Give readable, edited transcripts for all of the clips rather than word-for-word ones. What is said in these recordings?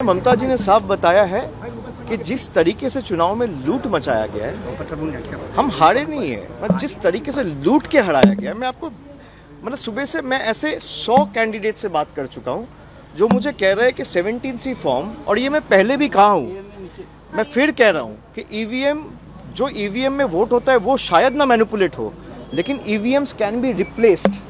ममता जी ने साफ बताया है कि जिस तरीके से चुनाव में लूट मचाया गया है, हम हारे नहीं है। मतलब जिस तरीके से लूट के हराया गया है, मैं आपको मतलब सुबह से मैं ऐसे 100 कैंडिडेट से बात कर चुका हूं जो मुझे कह रहे हैं कि 17C फॉर्म, और ये मैं पहले भी कहा हूं, मैं फिर कह रहा हूं कि ईवीएम, जो ईवीएम में वोट होता है वो शायद ना मैनिपुलेट हो, लेकिन ईवीएम्स कैन बी रिप्लेस्ड।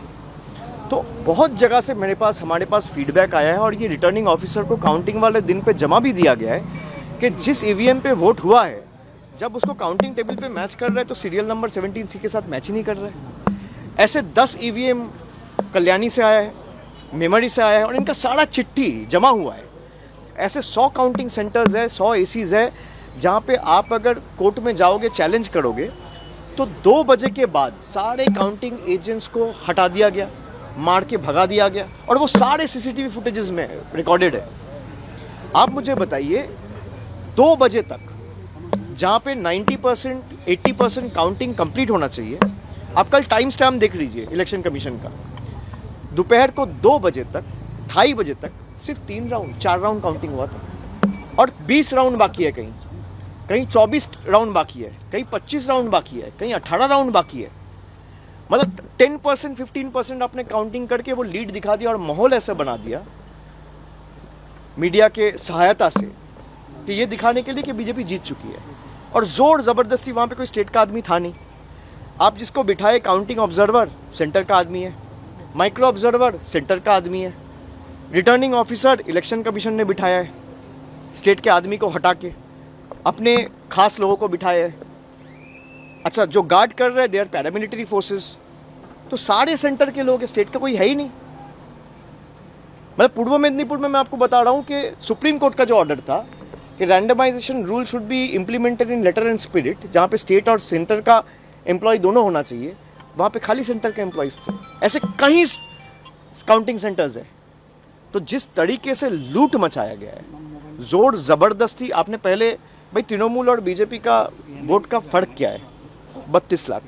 तो बहुत जगह से हमारे पास फीडबैक आया है और ये रिटर्निंग ऑफिसर को काउंटिंग वाले दिन पे जमा भी दिया गया है कि जिस ईवीएम पे वोट हुआ है, जब उसको काउंटिंग टेबल पे मैच कर रहे हैं तो सीरियल नंबर 17C के साथ मैच ही नहीं कर रहे। ऐसे 10 ईवीएम कल्याणी से आया है, मेमोरी से आया है और इनका सारा चिट्ठी जमा हुआ है। ऐसे 100 काउंटिंग सेंटर्स है, 100 एसीज है, जहाँ पे आप अगर कोर्ट में जाओगे, चैलेंज करोगे, तो 2 बजे के बाद सारे काउंटिंग एजेंट्स को हटा दिया गया, मार के भगा दिया गया, और वो सारे सीसीटीवी फुटेजेस में रिकॉर्डेड है। आप मुझे बताइए, 2 बजे तक जहाँ पे 90% 80% काउंटिंग कंप्लीट होना चाहिए, आप कल टाइम स्टैम्प देख लीजिए इलेक्शन कमीशन का, दोपहर को 2 बजे तक, 2:30 बजे तक सिर्फ 3 राउंड 4 राउंड काउंटिंग हुआ था, और 20 राउंड बाकी है, कहीं 24 राउंड बाकी है, कहीं 25 राउंड बाकी है, कहीं 18 राउंड बाकी है। मतलब 10% 15% आपने काउंटिंग करके वो लीड दिखा दिया और माहौल ऐसा बना दिया मीडिया के सहायता से कि ये दिखाने के लिए कि बीजेपी जीत चुकी है। और जोर जबरदस्ती, वहां पे कोई स्टेट का आदमी था नहीं। आप जिसको बिठाए, काउंटिंग ऑब्जर्वर सेंटर का आदमी है, माइक्रो ऑब्जर्वर सेंटर का आदमी है, रिटर्निंग ऑफिसर इलेक्शन कमीशन ने बिठाया है, स्टेट के आदमी को हटा के अपने खास लोगों को बिठाया है। अच्छा, जो गार्ड कर रहे हैं दे आर पैरामिलिट्री फोर्सेस। तो सारे सेंटर के लोग, स्टेट का कोई है ही नहीं। मतलब पूर्व मेदिनीपुर में मैं आपको बता रहा हूं कि सुप्रीम कोर्ट का जो ऑर्डर था कि randomisation rule should be implemented in letter and spirit, जहां पे स्टेट और सेंटर का एम्प्लॉय दोनों होना चाहिए, वहां पे खाली सेंटर के एम्प्लॉयज थे। ऐसे कई काउंटिंग सेंटर्स है। तो जिस तरीके से लूट मचाया गया है, जोर जबरदस्ती, आपने पहले भाई तृणमूल और बीजेपी का वोट का फर्क क्या है? 32 लाख,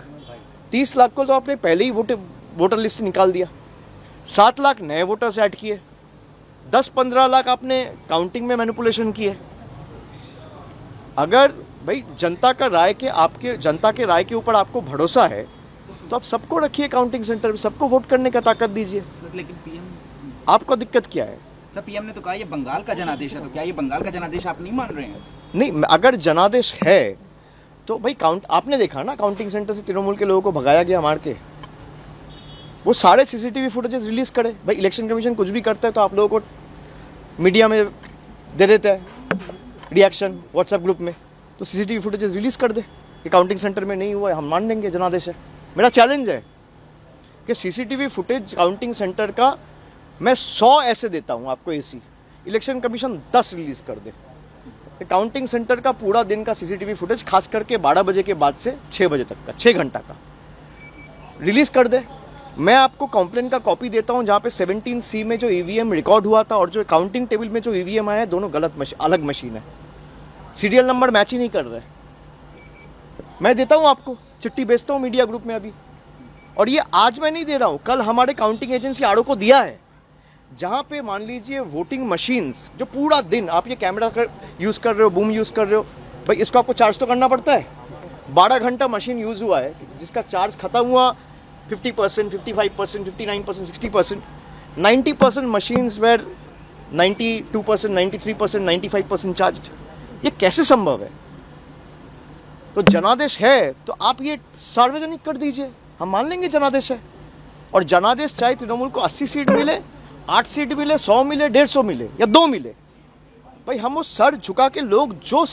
30 लाख को तो आपने पहले ही वोटर लिस्ट से निकाल दिया, 7 लाख नए वोटर्स ऐड किए, 10-15 लाख आपने काउंटिंग में मैनिपुलेशन किए। अगर भाई जनता के राय के ऊपर आपको भरोसा है तो आप सबको रखिए काउंटिंग सेंटर में, सबको वोट करने का ताकत दीजिए। लेकिन पीएम, आपको दिक्कत क्या है? सर पीएम ने तो कहा ये बंगाल का जनादेश है, तो क्या ये बंगाल का जनादेश आप नहीं मान रहे हैं? नहीं, अगर जनादेश है तो भाई आपने देखा ना, काउंटिंग सेंटर से तृणमूल के लोगों को भगाया गया मार के। वो सारे सीसीटीवी फुटेजेस रिलीज करे। भाई इलेक्शन कमीशन कुछ भी करता है तो आप लोगों को मीडिया में दे देता है रिएक्शन व्हाट्सएप ग्रुप में, तो सीसीटीवी फुटेजेस रिलीज कर दे कि काउंटिंग सेंटर में नहीं हुआ है, हम मान लेंगे जनादेश है। मेरा चैलेंज है कि सीसीटीवी फुटेज काउंटिंग सेंटर का मैं 100 ऐसे देता हूं आपको एसी, इलेक्शन कमीशन 10 रिलीज कर दे। काउंटिंग सेंटर का पूरा दिन का सीसीटीवी फुटेज, खास करके 12 बजे के बाद से 6 बजे तक का 6 घंटा का रिलीज कर दे। मैं आपको कंप्लेन का कॉपी देता हूं जहां पे 17C में जो ईवीएम रिकॉर्ड हुआ था और जो काउंटिंग टेबल में जो ईवीएम आया है, दोनों अलग मशीन है, सीरियल नंबर मैच ही नहीं कर रहे। मैं देता हूं आपको, चिट्ठी भेजता हूं मीडिया ग्रुप में अभी। और ये आज मैं नहीं दे रहा हूं, कल हमारे काउंटिंग एजेंसी आरओ को दिया है, जहां पे मान लीजिए वोटिंग मशीन्स, जो पूरा दिन आप ये कैमरा यूज कर रहे हो, बूम यूज कर रहे हो, भाई इसको आपको चार्ज तो करना पड़ता है। 12 घंटा मशीन यूज हुआ है, जिसका चार्ज खत्म हुआ 50%, 55%, 59%, 60%, 90% मशीन्स वेर 92%, 93%, 95% चार्ज। ये कैसे संभव है? तो जनादेश है तो आप ये सार्वजनिक कर दीजिए, हम मान लेंगे जनादेश है। और जनादेश चाहे तृणमूल को 80 सीट मिले, 8 सीट मिले, 100 मिले, 150 मिले या 2 मिले, भाई हम वो सर झुका के, लोग जो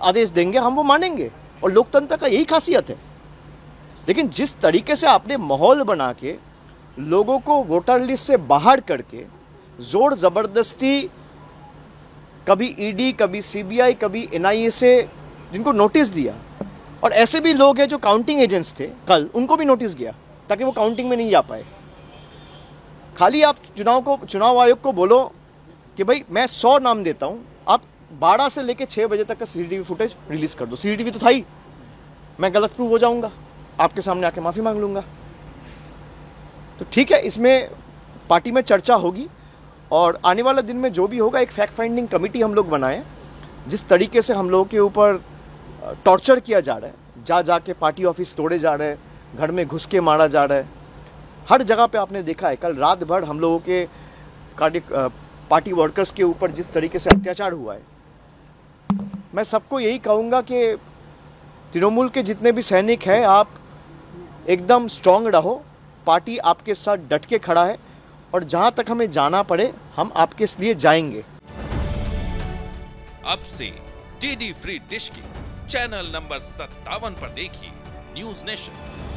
आदेश देंगे हम वो मानेंगे, और लोकतंत्र का यही खासियत है। लेकिन जिस तरीके से आपने माहौल बना के लोगों को वोटर लिस्ट से बाहर करके जोर जबरदस्ती, कभी ईडी, कभी सीबीआई, कभी एनआईए से जिनको नोटिस दिया, और ऐसे भी लोग हैं जो काउंटिंग एजेंट्स थे कल, उनको भी नोटिस गया ताकि वो काउंटिंग में नहीं जा पाए। खाली आप चुनाव आयोग को बोलो कि भाई मैं 100 नाम देता हूं, आप 12 से लेके 6 बजे तक का सीसीटीवी फुटेज रिलीज कर दो। सीसीटीवी तो था ही, मैं गलत प्रूव हो जाऊंगा, आपके सामने आके माफी मांग लूंगा। तो ठीक है, इसमें पार्टी में चर्चा होगी और आने वाला दिन में जो भी होगा एक फैक्ट फाइंडिंग कमेटी हम लोग बनाए। जिस तरीके से हम लोगों के ऊपर टॉर्चर किया जा रहा है, जा जाके पार्टी ऑफिस तोड़े जा रहे हैं, घर में घुस के मारा जा रहा है, हर जगह पे आपने देखा है। कल रात भर हम लोगों के पार्टी वर्कर्स के ऊपर जिस तरीके से अत्याचार हुआ है, मैं सबको यही कहूँगा कि तृणमूल के जितने भी सैनिक हैं, आप एकदम स्ट्रांग रहो, पार्टी आपके साथ डट के खड़ा है और जहां तक हमें जाना पड़े हम आपके लिए जाएंगे। अब से डीडी फ्री डिश की चैनल नंबर 57 पर देखिए न्यूज नेशन।